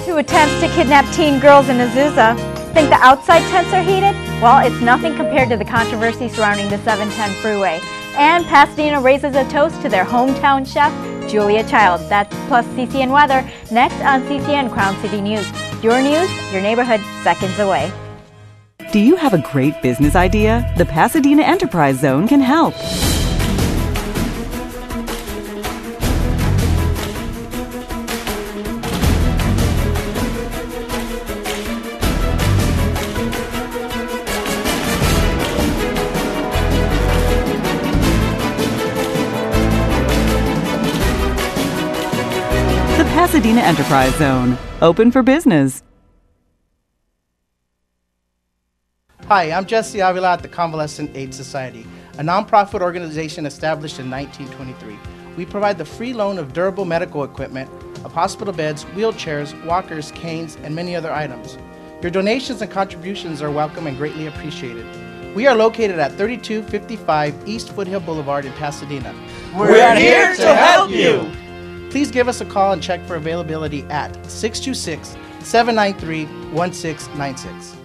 Two attempts to kidnap teen girls in Azusa. Think the outside tents are heated? Well, it's nothing compared to the controversy surrounding the 710 freeway. And Pasadena raises a toast to their hometown chef, Julia Child. That's plus CCN weather next on CCN Crown City News. Your news, your neighborhood, seconds away. Do you have a great business idea? The Pasadena Enterprise Zone can help. Pasadena Enterprise Zone, open for business. Hi, I'm Jesse Avila at the Convalescent Aid Society, a nonprofit organization established in 1923. We provide the free loan of durable medical equipment, of hospital beds, wheelchairs, walkers, canes, and many other items. Your donations and contributions are welcome and greatly appreciated. We are located at 3255 East Foothill Boulevard in Pasadena. We're here to help you! Please give us a call and check for availability at 626-793-1696.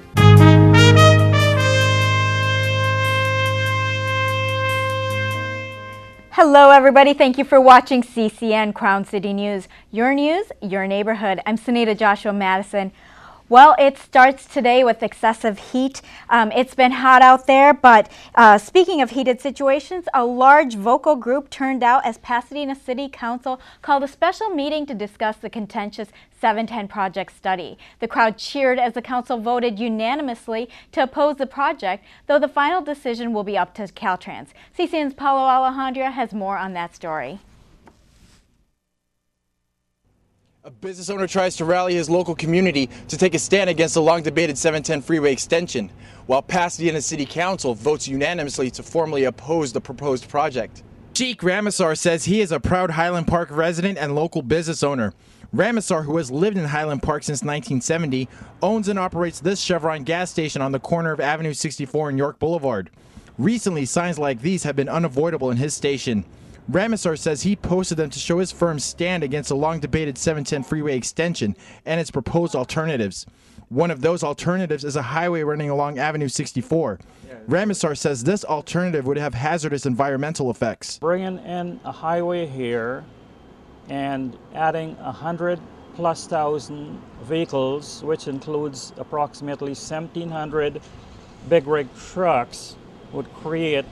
Hello everybody, thank you for watching CCN Crown City News. Your news, your neighborhood. I'm Sunita Joshua Madison. Well, it starts today with excessive heat. It's been hot out there, but speaking of heated situations, a large vocal group turned out as Pasadena City Council called a special meeting to discuss the contentious 710 project study. The crowd cheered as the council voted unanimously to oppose the project, though the final decision will be up to Caltrans. CCN's Paulo Alejandra has more on that story. A business owner tries to rally his local community to take a stand against the long-debated 710 freeway extension, while Pasadena City Council votes unanimously to formally oppose the proposed project. Sheikh Ramasar says he is a proud Highland Park resident and local business owner. Ramasar, who has lived in Highland Park since 1970, owns and operates this Chevron gas station on the corner of Avenue 64 and York Boulevard. Recently, signs like these have been unavoidable in his station. Ramasar says he posted them to show his firm's stand against the long-debated 710 freeway extension and its proposed alternatives. One of those alternatives is a highway running along Avenue 64. Ramasar says this alternative would have hazardous environmental effects. Bringing in a highway here and adding 100,000+ vehicles, which includes approximately 1,700 big rig trucks, would create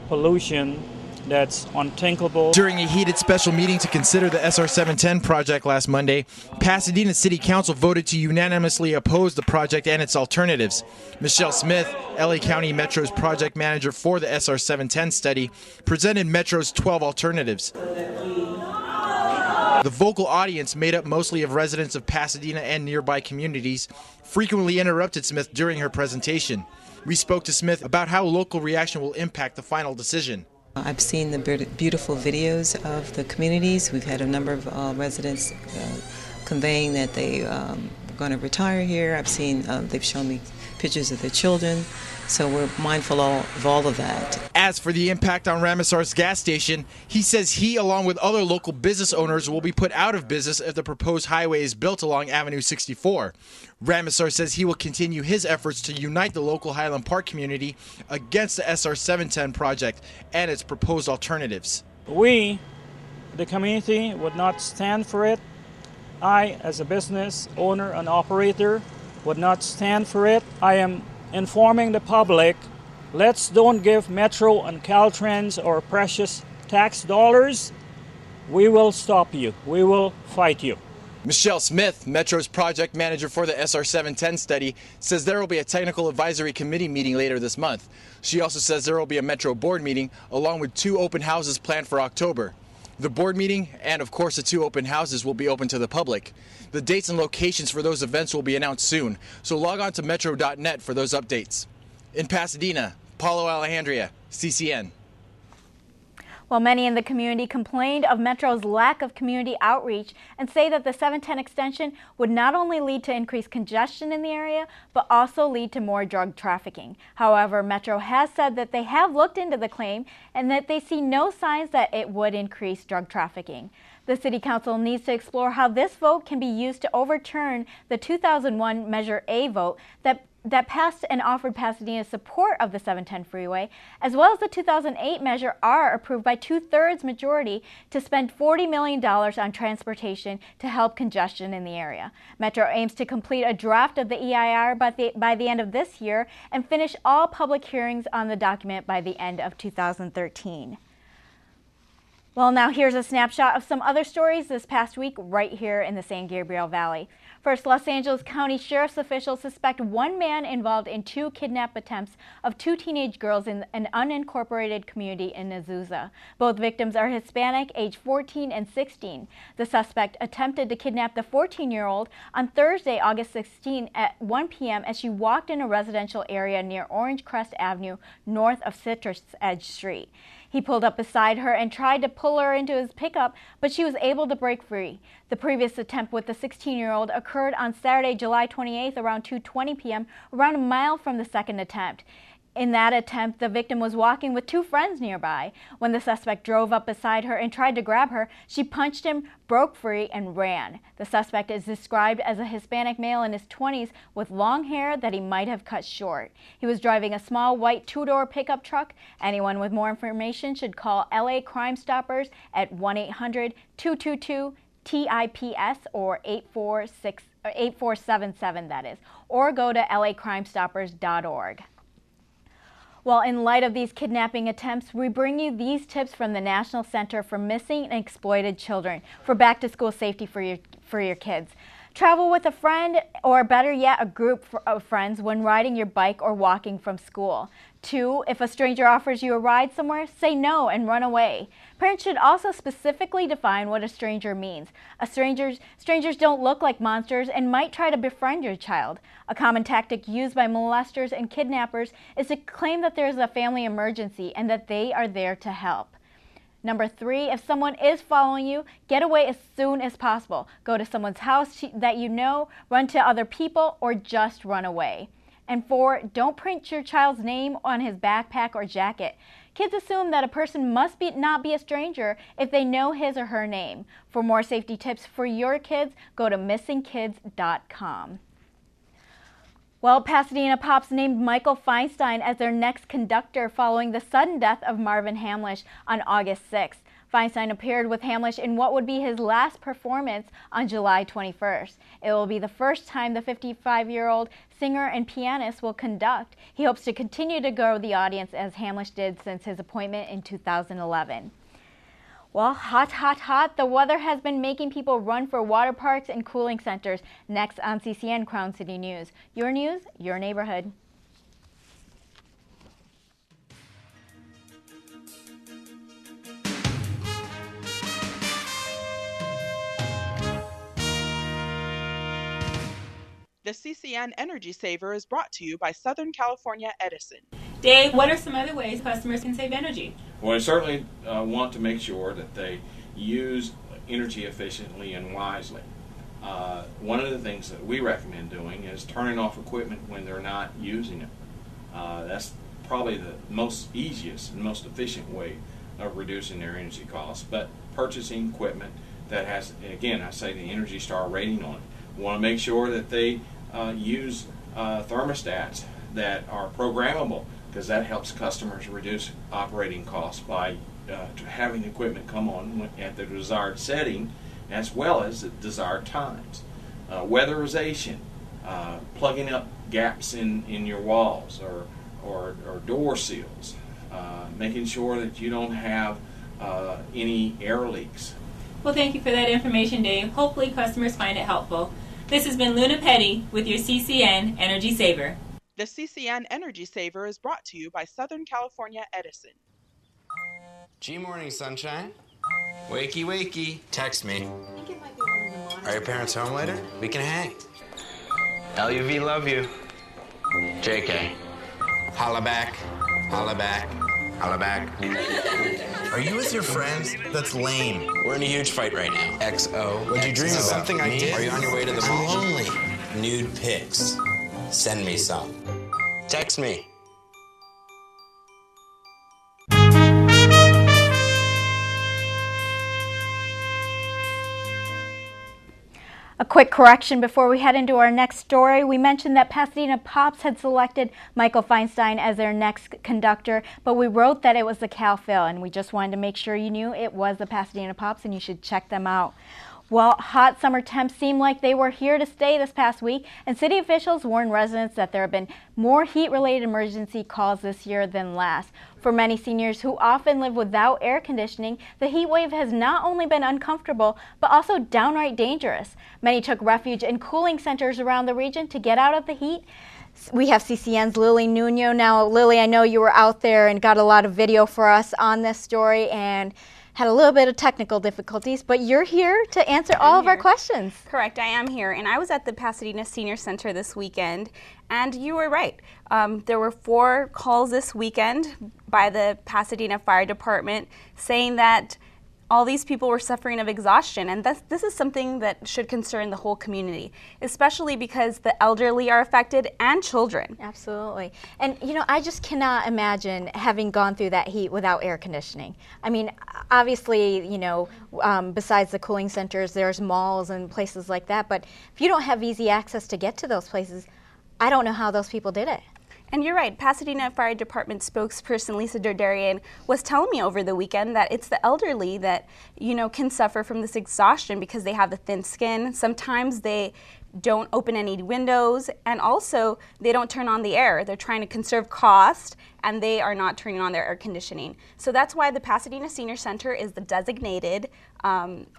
pollution that's unthinkable. During a heated special meeting to consider the SR 710 project last Monday, Pasadena City Council voted to unanimously oppose the project and its alternatives. Michelle Smith, LA County Metro's project manager for the SR 710 study, presented Metro's 12 alternatives. The vocal audience, made up mostly of residents of Pasadena and nearby communities, frequently interrupted Smith during her presentation. We spoke to Smith about how local reaction will impact the final decision. I've seen the beautiful videos of the communities. We've had a number of residents conveying that they are going to retire here. I've seen, they've shown me pictures of their children. So we're mindful of all of that. As for the impact on Ramasar's gas station, he says he, along with other local business owners, will be put out of business if the proposed highway is built along Avenue 64. Ramasar says he will continue his efforts to unite the local Highland Park community against the SR 710 project and its proposed alternatives. We, the community, would not stand for it. I, as a business owner and operator, would not stand for it. I am informing the public, let's don't give Metro and Caltrans our precious tax dollars. We will stop you. We will fight you. Michelle Smith, Metro's project manager for the SR 710 study, says there will be a technical advisory committee meeting later this month. She also says there will be a Metro board meeting along with 2 open houses planned for October. The board meeting and, of course, the 2 open houses will be open to the public. The dates and locations for those events will be announced soon, so log on to metro.net for those updates. In Pasadena, Paulo Alejandria, CCN. While many in the community complained of Metro's lack of community outreach and say that the 710 extension would not only lead to increased congestion in the area, but also lead to more drug trafficking. However, Metro has said that they have looked into the claim and that they see no signs that it would increase drug trafficking. The City Council needs to explore how this vote can be used to overturn the 2001 Measure A vote that passed and offered Pasadena support of the 710 freeway, as well as the 2008 Measure R approved by 2/3 majority to spend $40 million on transportation to help congestion in the area. Metro aims to complete a draft of the EIR by the end of this year and finish all public hearings on the document by the end of 2013. Well, now here's a snapshot of some other stories this past week right here in the San Gabriel Valley. First, Los Angeles County Sheriff's officials suspect one man involved in 2 kidnap attempts of 2 teenage girls in an unincorporated community in Azusa. Both victims are Hispanic, age 14 and 16. The suspect attempted to kidnap the 14-year-old on Thursday, August 16 at 1 p.m. as she walked in a residential area near Orange Crest Avenue, north of Citrus Edge Street. He pulled up beside her and tried to pull her into his pickup, but she was able to break free. The previous attempt with the 16-year-old occurred on Saturday, July 28th around 2:20 p.m., around a mile from the second attempt. In that attempt, the victim was walking with 2 friends nearby. When the suspect drove up beside her and tried to grab her, she punched him, broke free, and ran. The suspect is described as a Hispanic male in his 20s with long hair that he might have cut short. He was driving a small white 2-door pickup truck. Anyone with more information should call LA Crime Stoppers at 1-800-222-TIPS or 8477, that is, or go to lacrimestopers.org. Well, in light of these kidnapping attempts, we bring you these tips from the National Center for Missing and Exploited Children for back-to-school safety for your kids. Travel with a friend, or better yet, a group of friends when riding your bike or walking from school. 2, if a stranger offers you a ride somewhere, say no and run away. Parents should also specifically define what a stranger means. Strangers don't look like monsters and might try to befriend your child. A common tactic used by molesters and kidnappers is to claim that there is a family emergency and that they are there to help. Number 3, if someone is following you, get away as soon as possible. Go to someone's house that you know, run to other people, or just run away. And 4, don't print your child's name on his backpack or jacket. Kids assume that a person must not be a stranger if they know his or her name. For more safety tips for your kids, go to missingkids.com. Well, Pasadena Pops named Michael Feinstein as their next conductor following the sudden death of Marvin Hamlisch on August 6th. Feinstein appeared with Hamlisch in what would be his last performance on July 21st. It will be the first time the 55-year-old singer and pianist will conduct. He hopes to continue to grow the audience as Hamlisch did since his appointment in 2011. Well, hot. The weather has been making people run for water parks and cooling centers. Next on CCN Crown City News. Your news, your neighborhood. The CCN Energy Saver is brought to you by Southern California Edison. Dave, what are some other ways customers can save energy? Well, I certainly want to make sure that they use energy efficiently and wisely. One of the things that we recommend doing is turning off equipment when they're not using it. That's probably the most easiest and most efficient way of reducing their energy costs. But purchasing equipment that has, again, I say the Energy Star rating on it. We want to make sure that they use thermostats that are programmable, because that helps customers reduce operating costs by having equipment come on at the desired setting as well as at desired times. Weatherization, plugging up gaps in your walls or door seals, making sure that you don't have any air leaks. Well, thank you for that information, Dave. Hopefully customers find it helpful. This has been Luna Petty with your CCN Energy Saver. The CCN Energy Saver is brought to you by Southern California Edison. G-Morning, sunshine. Wakey, wakey. Text me. Are your parents home later? We can hang. LUV, love you. JK. Holla back. Holla back. Holla back. Are you with your friends? That's lame. We're in a huge fight right now. XO. What'd you dream about? Something I did. Are you on your way to the beach? I'm lonely. Nude pics. Send me some. Text me. A quick correction before we head into our next story. We mentioned that Pasadena Pops had selected Michael Feinstein as their next conductor, but we wrote that it was the Cal Phil, and we just wanted to make sure you knew it was the Pasadena Pops, and you should check them out. Well, hot summer temps seem like they were here to stay this past week, and city officials warned residents that there have been more heat-related emergency calls this year than last. For many seniors who often live without air conditioning, the heat wave has not only been uncomfortable, but also downright dangerous. Many took refuge in cooling centers around the region to get out of the heat. We have CCN's Lily Nuno. Now, Lily, I know you were out there and got a lot of video for us on this story and had a little bit of technical difficulties, but you're here to answer all of our questions. Correct, I am here, and I was at the Pasadena Senior Center this weekend, and you were right. There were 4 calls this weekend by the Pasadena Fire Department saying that all these people were suffering of exhaustion, and this is something that should concern the whole community, especially because the elderly are affected and children. Absolutely. And you know, I just cannot imagine having gone through that heat without air conditioning. I mean, obviously, you know, besides the cooling centers, there's malls and places like that, but if you don't have easy access to get to those places, I don't know how those people did it. And you're right, Pasadena Fire Department spokesperson Lisa Derderian was telling me over the weekend that it's the elderly that, you know, can suffer from this exhaustion because they have the thin skin. Sometimes they don't open any windows, and also they don't turn on the air. They're trying to conserve cost, and they are not turning on their air conditioning. So that's why the Pasadena Senior Center is the designated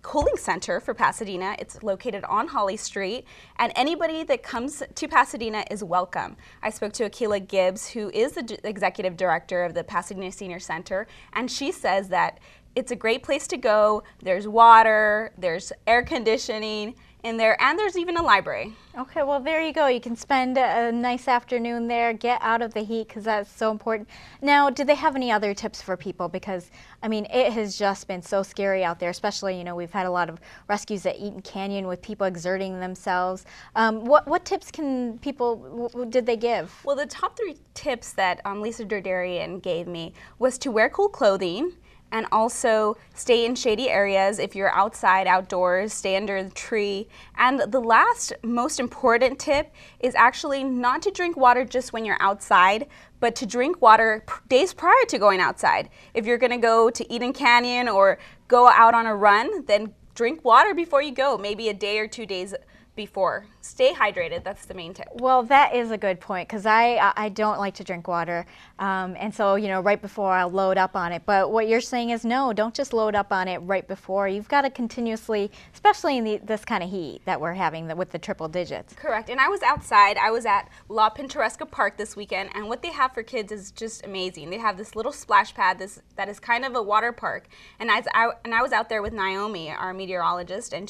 cooling center for Pasadena. It's located on Holly Street, and anybody that comes to Pasadena is welcome. I spoke to Akila Gibbs, who is the executive director of the Pasadena Senior Center, and she says that it's a great place to go. There's water, there's air conditioning in there, and there's even a library. Okay, well, there you go. You can spend a nice afternoon there, get out of the heat, because that's so important. Now, do they have any other tips for people? Because, I mean, it has just been so scary out there, especially, you know, we've had a lot of rescues at Eaton Canyon with people exerting themselves. What tips can people, did they give? Well, the top 3 tips that Lisa Derderian gave me was to wear cool clothing, and also stay in shady areas. If you're outside, outdoors, stay under the tree. And the last most important tip is actually not to drink water just when you're outside, but to drink water days prior to going outside. If you're gonna go to Eden Canyon or go out on a run, then drink water before you go, maybe a day or 2 days before. Stay hydrated, that's the main tip. Well, that is a good point, because I don't like to drink water, and so, you know, right before I'll load up on it. But what you're saying is no, don't just load up on it right before. You've got to continuously, especially in this kind of heat that we're having with the triple digits. Correct, and I was outside. I was at La Pintoresca Park this weekend, and what they have for kids is just amazing. They have this little splash pad that is kind of a water park, and I was out there with Naomi, our meteorologist, and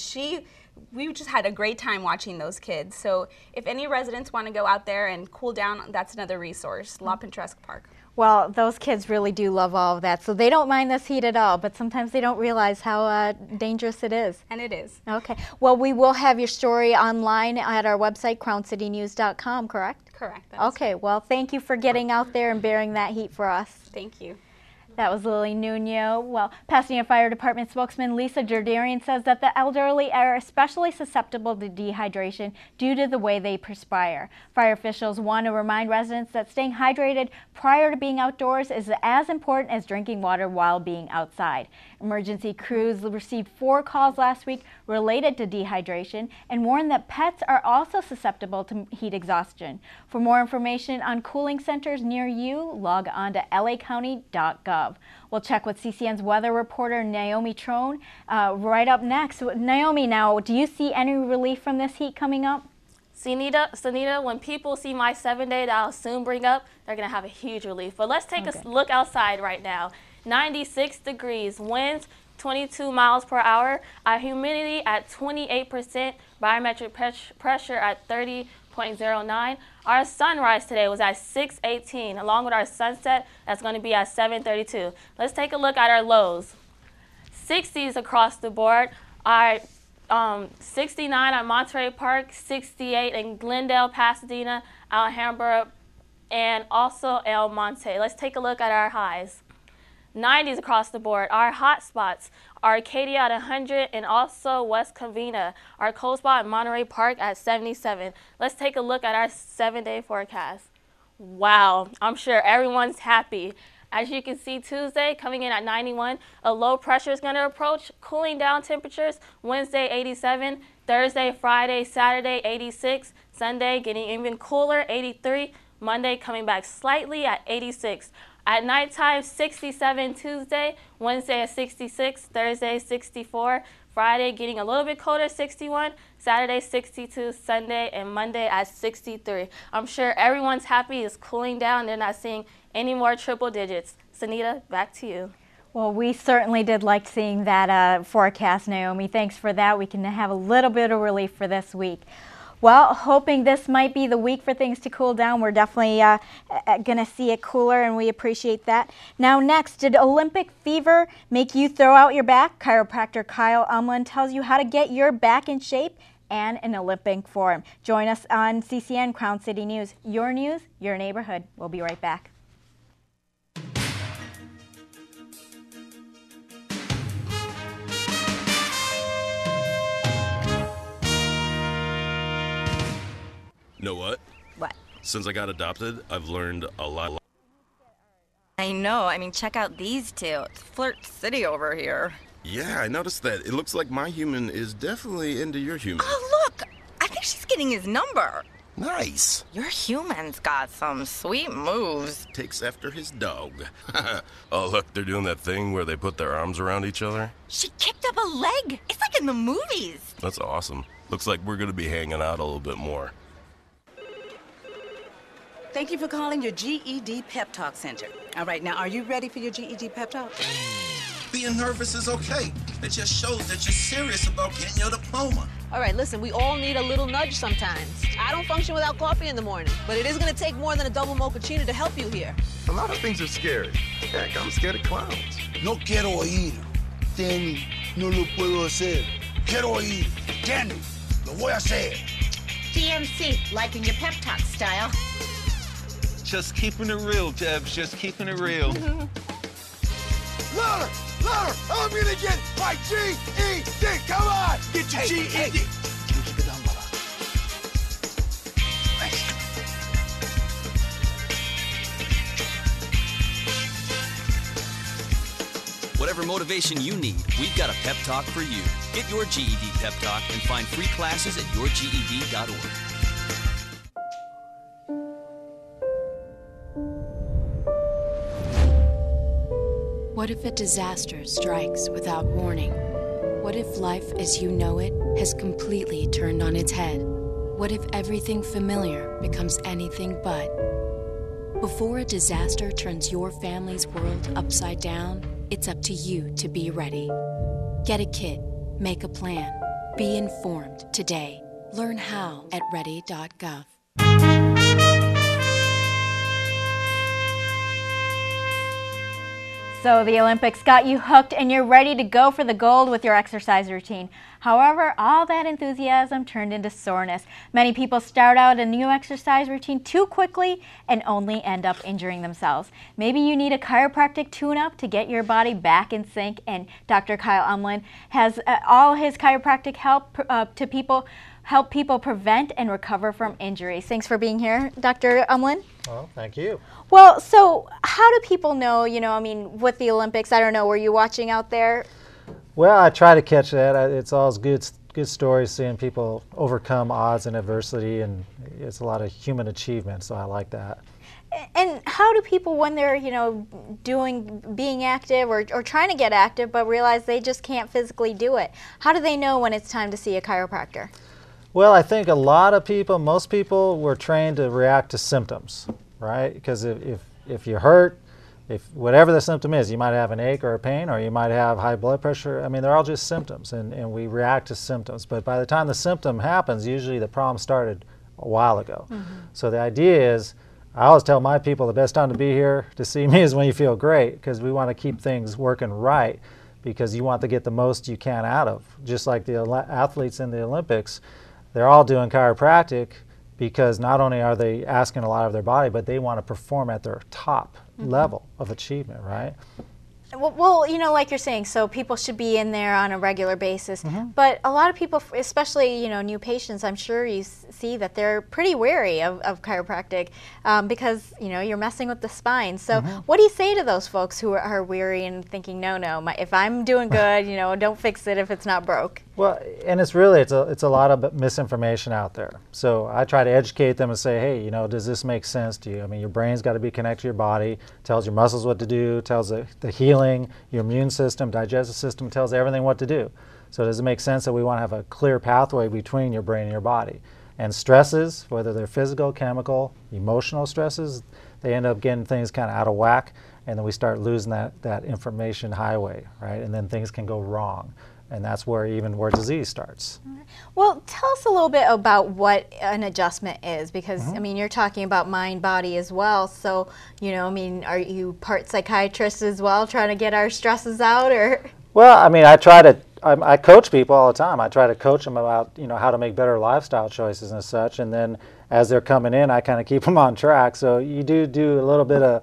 we just had a great time watching those kids. So if any residents want to go out there and cool down, that's another resource, La Pintoresca Park. Well, those kids really do love all of that, so they don't mind this heat at all, but sometimes they don't realize how dangerous it is. And it is. Okay. Well, we will have your story online at our website, crowncitynews.com, correct? Correct. Okay. Well, thank you for getting out there and bearing that heat for us. Thank you. That was Lily Nuno. Well, Pasadena Fire Department spokesman Lisa Derderian says that the elderly are especially susceptible to dehydration due to the way they perspire. Fire officials want to remind residents that staying hydrated prior to being outdoors is as important as drinking water while being outside. Emergency crews received 4 calls last week related to dehydration and warned that pets are also susceptible to heat exhaustion. For more information on cooling centers near you, log on to lacounty.gov. We'll check with CCN's weather reporter Naomi Trone right up next. Naomi, now, do you see any relief from this heat coming up? Sunita, when people see my 7-day that I'll soon bring up, they're going to have a huge relief. But let's take a look outside right now. 96 degrees, winds 22 miles per hour, our humidity at 28%, barometric pressure at 30.09. Our sunrise today was at 6:18, along with our sunset that's going to be at 7:32. Let's take a look at our lows. 60s across the board. Our 69 at Monterey Park, 68 in Glendale, Pasadena, Alhambra, and also El Monte. Let's take a look at our highs. 90s across the board. Our hot spots, Arcadia at 100 and also West Covina. Our cold spot at Monterey Park at 77. Let's take a look at our 7-day forecast. Wow, I'm sure everyone's happy. As you can see, Tuesday coming in at 91, a low pressure is going to approach, cooling down temperatures. Wednesday 87, Thursday, Friday, Saturday 86, Sunday getting even cooler, 83, Monday coming back slightly at 86. At nighttime, 67 Tuesday, Wednesday at 66, Thursday 64, Friday getting a little bit colder, 61, Saturday 62, Sunday and Monday at 63. I'm sure everyone's happy, it's cooling down, they're not seeing any more triple digits. Sanita, back to you. Well, we certainly did like seeing that forecast, Naomi. Thanks for that. We can have a little bit of relief for this week. Well, hoping this might be the week for things to cool down. We're definitely going to see it cooler, and we appreciate that. Now next, did Olympic fever make you throw out your back? Chiropractor Kyle Umland tells you how to get your back in shape and in Olympic form. Join us on CCN Crown City News, your neighborhood. We'll be right back. Know what? What? Since I got adopted, I've learned a lot. I know. I mean, check out these two. It's Flirt City over here. Yeah, I noticed that. It looks like my human is definitely into your human. Oh, look! I think she's getting his number. Nice. Your human's got some sweet moves. Takes after his dog. Oh, look, they're doing that thing where they put their arms around each other. She kicked up a leg. It's like in the movies. That's awesome. Looks like we're going to be hanging out a little bit more. Thank you for calling your GED Pep Talk Center. All right, now, are you ready for your GED Pep Talk? Being nervous is okay. It just shows that you're serious about getting your diploma. All right, listen, we all need a little nudge sometimes. I don't function without coffee in the morning, but it is going to take more than a double mochaccino to help you here. A lot of things are scary. Heck, I'm scared of clowns. No quiero oír. Danny, no lo puedo hacer. Quiero oír. Danny, lo voy a hacer. DMC, liking your pep talk style. Just keeping it real, Debs. Just keeping it real. Louder! Louder! I'm gonna get my GED! Come on! Get your GED! Whatever motivation you need, we've got a pep talk for you. Get your GED pep talk and find free classes at yourged.org. What if a disaster strikes without warning? What if life as you know it has completely turned on its head? What if everything familiar becomes anything but? Before a disaster turns your family's world upside down, it's up to you to be ready. Get a kit, make a plan, be informed today. Learn how at ready.gov. So the Olympics got you hooked and you're ready to go for the gold with your exercise routine. However, all that enthusiasm turned into soreness. Many people start out a new exercise routine too quickly and only end up injuring themselves. Maybe you need a chiropractic tune-up to get your body back in sync, and Dr. Kyle Umland has all his chiropractic help help people prevent and recover from injuries. Thanks for being here, Dr. Umland. Well, thank you. Well, so how do people know, I mean, with the Olympics, I don't know, were you watching out there? Well, I try to catch that. It's always good stories seeing people overcome odds and adversity, and it's a lot of human achievement, so I like that. And how do people, when they're, being active or trying to get active, but realize they just can't physically do it, how do they know when it's time to see a chiropractor? Well, I think a lot of people, most people were trained to react to symptoms, right? Because if you're hurt, if whatever the symptom is, you might have an ache or a pain, or you might have high blood pressure. I mean, they're all just symptoms, and we react to symptoms. But by the time the symptom happens, usually the problem started a while ago. So the idea is, I always tell my people the best time to be here to see me is when you feel great, because we want to keep things working right, because you want to get the most you can out of. Just like the athletes in the Olympics, they're all doing chiropractic because not only are they asking a lot of their body, but they want to perform at their top level of achievement, right? Well, you know, like you're saying, so people should be in there on a regular basis. But a lot of people, especially, you know, new patients, I'm sure you see that they're pretty wary of chiropractic because, you know, you're messing with the spine. So what do you say to those folks who are weary and thinking, no, if I'm doing good, you know, don't fix it if it's not broke? Well, and it's really, it's a lot of misinformation out there. So I try to educate them and say, hey, you know, does this make sense to you? I mean, your brain's got to be connected to your body, tells your muscles what to do, tells the healing, your immune system, digestive system, tells everything what to do. So does it make sense that we want to have a clear pathway between your brain and your body? And stresses, whether they're physical, chemical, emotional stresses, they end up getting things kind of out of whack, and then we start losing that information highway, right? And then things can go wrong. And that's where disease starts. Well, tell us a little bit about what an adjustment is, because I mean, you're talking about mind, body as well. So, you know, I mean, are you part psychiatrist as well, trying to get our stresses out, or? Well, I mean, I coach people all the time. I try to coach them about, you know, how to make better lifestyle choices and such. And then as they're coming in, I kind of keep them on track. So you do a little bit of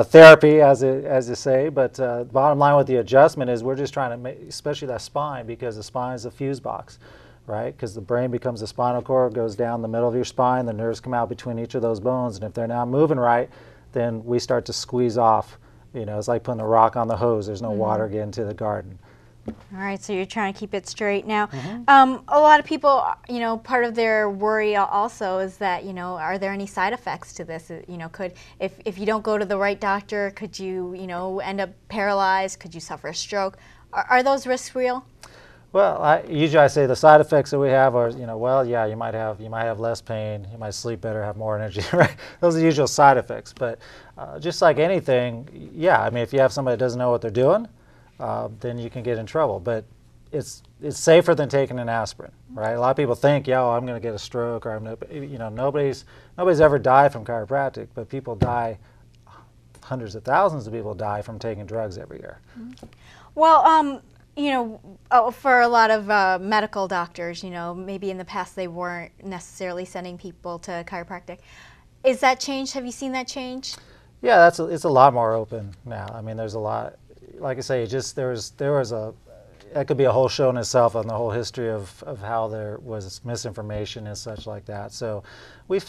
therapy, as you say, but bottom line with the adjustment is we're just trying to make, especially that spine, because the spine is a fuse box, right? Because the brain becomes the spinal cord, goes down the middle of your spine, the nerves come out between each of those bones, and if they're not moving right, then we start to squeeze off. You know, it's like putting a rock on the hose. There's no water getting to the garden. All right, so you're trying to keep it straight. Now, a lot of people, you know, part of their worry also is that, you know, are there any side effects to this? You know, if you don't go to the right doctor, could you, you know, end up paralyzed? Could you suffer a stroke? Are those risks real? Well, usually I say the side effects that we have are, you know, well, yeah, you might have less pain, you might sleep better, have more energy, right? Those are the usual side effects. But just like anything, yeah, I mean, if you have somebody that doesn't know what they're doing, then you can get in trouble. But it's safer than taking an aspirin, right? A lot of people think, yeah, I'm going to get a stroke, or you know, nobody's ever died from chiropractic, but people die, hundreds of thousands of people die from taking drugs every year. Well, you know, for a lot of medical doctors, you know, maybe in the past they weren't necessarily sending people to chiropractic. Is that changed? Have you seen that change? Yeah, it's a lot more open now. I mean, there's a lot. Like I say, that could be a whole show in itself on the whole history of how there was misinformation and such like that. So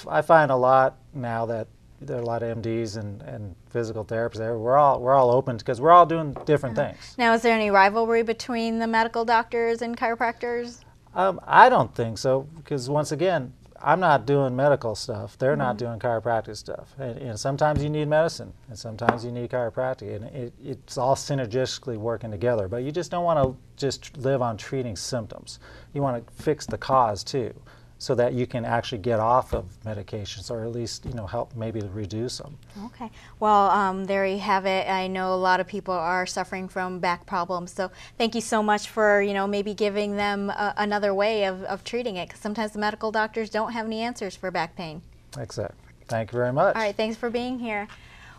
I find a lot now that there are a lot of MDs and physical therapists there. We're all open because we're all doing different things. Now, is there any rivalry between the medical doctors and chiropractors? I don't think so, because once again, I'm not doing medical stuff. They're not doing chiropractic stuff. And sometimes you need medicine, and sometimes you need chiropractic. And it's all synergistically working together. But you just don't want to just live on treating symptoms. You want to fix the cause, too, so that you can actually get off of medications, or at least, you know, help maybe to reduce them. Okay. Well, there you have it. I know a lot of people are suffering from back problems. So thank you so much for, you know, maybe giving them another way of treating it, because sometimes the medical doctors don't have any answers for back pain. Exactly. Thank you very much. All right. Thanks for being here.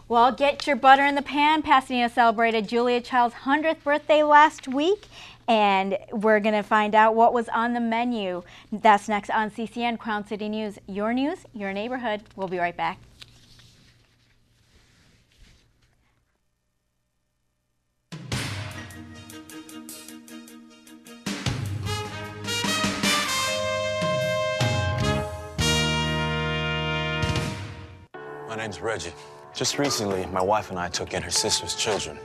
Well, get your butter in the pan. Pasadena celebrated Julia Child's 100th birthday last week, and we're going to find out what was on the menu. That's next on CCN Crown City News. Your news, your neighborhood. We'll be right back. My name's Reggie. Just recently, my wife and I took in her sister's children.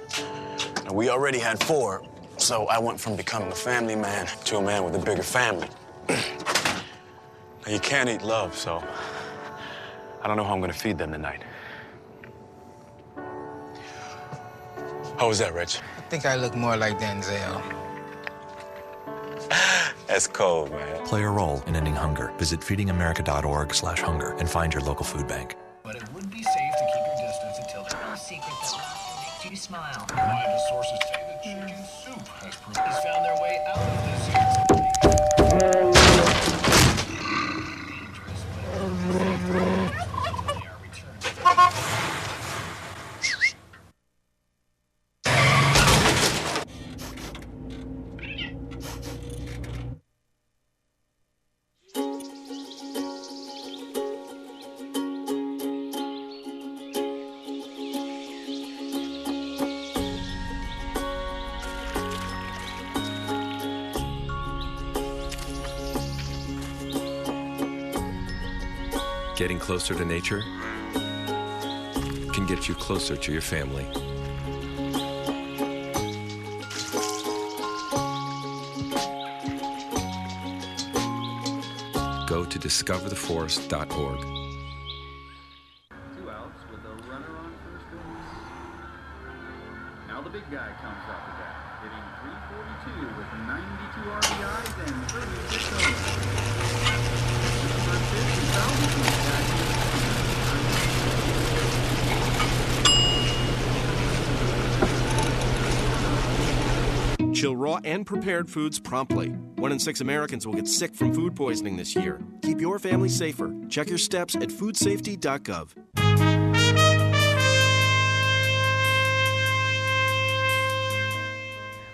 Now, we already had 4, so I went from becoming a family man to a man with a bigger family. Now, you can't eat love, so I don't know how I'm gonna feed them tonight. How was that, Reg? I think I look more like Denzel. That's cold, man. Play a role in ending hunger. Visit feedingamerica.org/hunger and find your local food bank. But it would be safe to keep your distance until there's no secret that laughter makes you smile. Reliable sources say that chicken soup has found their way out of this Getting closer to nature can get you closer to your family. Go to discovertheforest.org. 2 outs with a runner on first base. Now the big guy comes up to bat, hitting .342 with 92 RBIs and 36 homers. Chill raw and prepared foods promptly. 1 in 6 Americans will get sick from food poisoning this year. Keep your family safer. Check your steps at foodsafety.gov.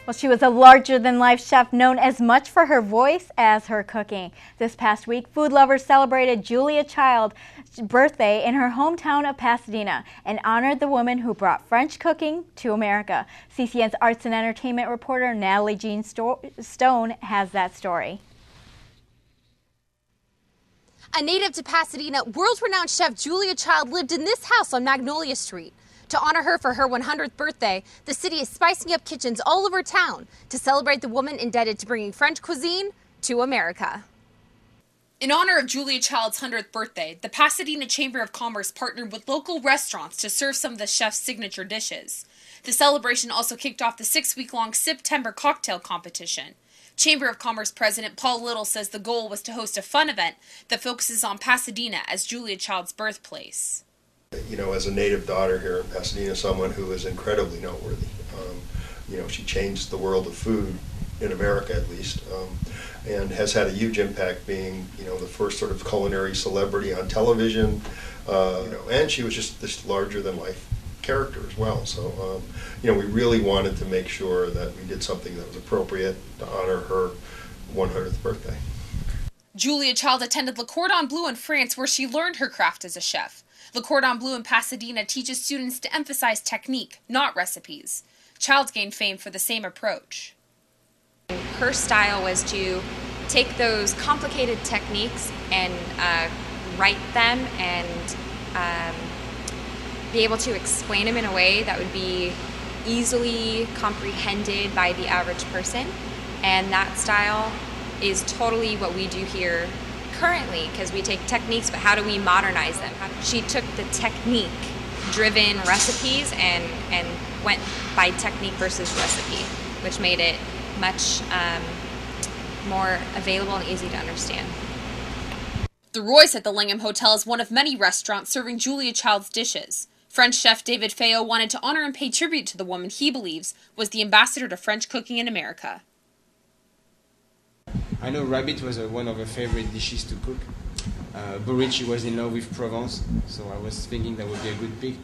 Well, she was a larger-than-life chef known as much for her voice as her cooking. This past week, food lovers celebrated Julia Child's birthday in her hometown of Pasadena and honored the woman who brought French cooking to America. CCN's arts and entertainment reporter Natalie Jean Stone has that story. A native to Pasadena, world-renowned chef Julia Child lived in this house on Magnolia Street. To honor her for her 100th birthday, the city is spicing up kitchens all over town to celebrate the woman indebted to bringing French cuisine to America. In honor of Julia Child's 100th birthday, the Pasadena Chamber of Commerce partnered with local restaurants to serve some of the chef's signature dishes. The celebration also kicked off the 6-week-long September cocktail competition. Chamber of Commerce President Paul Little says the goal was to host a fun event that focuses on Pasadena as Julia Child's birthplace. You know, as a native daughter here in Pasadena, someone who is incredibly noteworthy. You know, she changed the world of food, in America at least, and has had a huge impact being, you know, the first sort of culinary celebrity on television, you know, and she was just this larger-than-life character as well. So, you know, we really wanted to make sure that we did something that was appropriate to honor her 100th birthday. Julia Child attended Le Cordon Bleu in France, where she learned her craft as a chef. Le Cordon Bleu in Pasadena teaches students to emphasize technique, not recipes. Child gained fame for the same approach. Her style was to take those complicated techniques and write them and be able to explain them in a way that would be easily comprehended by the average person. And that style is totally what we do here currently, because we take techniques, but how do we modernize them? She took the technique-driven recipes and went by technique versus recipe, which made it much more available and easy to understand. The Royce at the Langham Hotel is one of many restaurants serving Julia Child's dishes. French chef David Fayot wanted to honor and pay tribute to the woman he believes was the ambassador to French cooking in America. I know rabbit was one of her favorite dishes to cook. Borici was in love with Provence, so I was thinking that would be a good pick.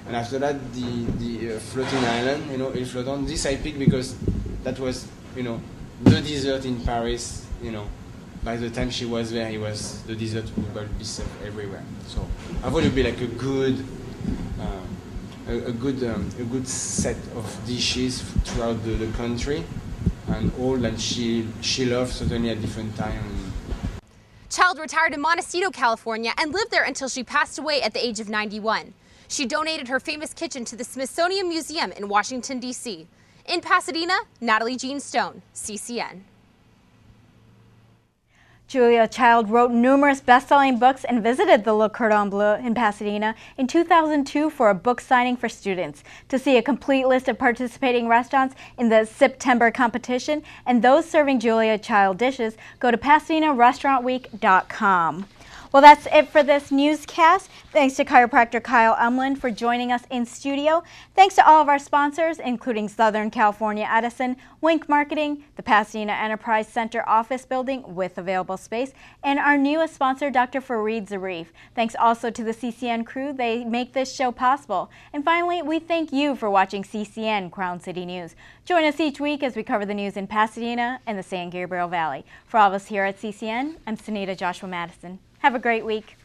And after that, the floating island, you know, Il Flottant. This I picked because that was, you know, the dessert in Paris. You know, by the time she was there, the dessert would be served everywhere. So I thought it would be like a good set of dishes throughout the country. And all that she loved, certainly at different times. Child retired in Montecito, California, and lived there until she passed away at the age of 91. She donated her famous kitchen to the Smithsonian Museum in Washington, D.C. In Pasadena, Natalie Jean Stone, CCN. Julia Child wrote numerous best-selling books and visited the Le Cordon Bleu in Pasadena in 2002 for a book signing for students. To see a complete list of participating restaurants in the September competition and those serving Julia Child dishes, go to PasadenaRestaurantWeek.com. Well, that's it for this newscast. Thanks to chiropractor Kyle Umland for joining us in studio. Thanks to all of our sponsors, including Southern California Edison, Wink Marketing, the Pasadena Enterprise Center office building with available space, and our newest sponsor, Dr. Fareed Zarif. Thanks also to the CCN crew. They make this show possible. And finally, we thank you for watching CCN Crown City News. Join us each week as we cover the news in Pasadena and the San Gabriel Valley. For all of us here at CCN, I'm Sunita Joshua Madison. Have a great week.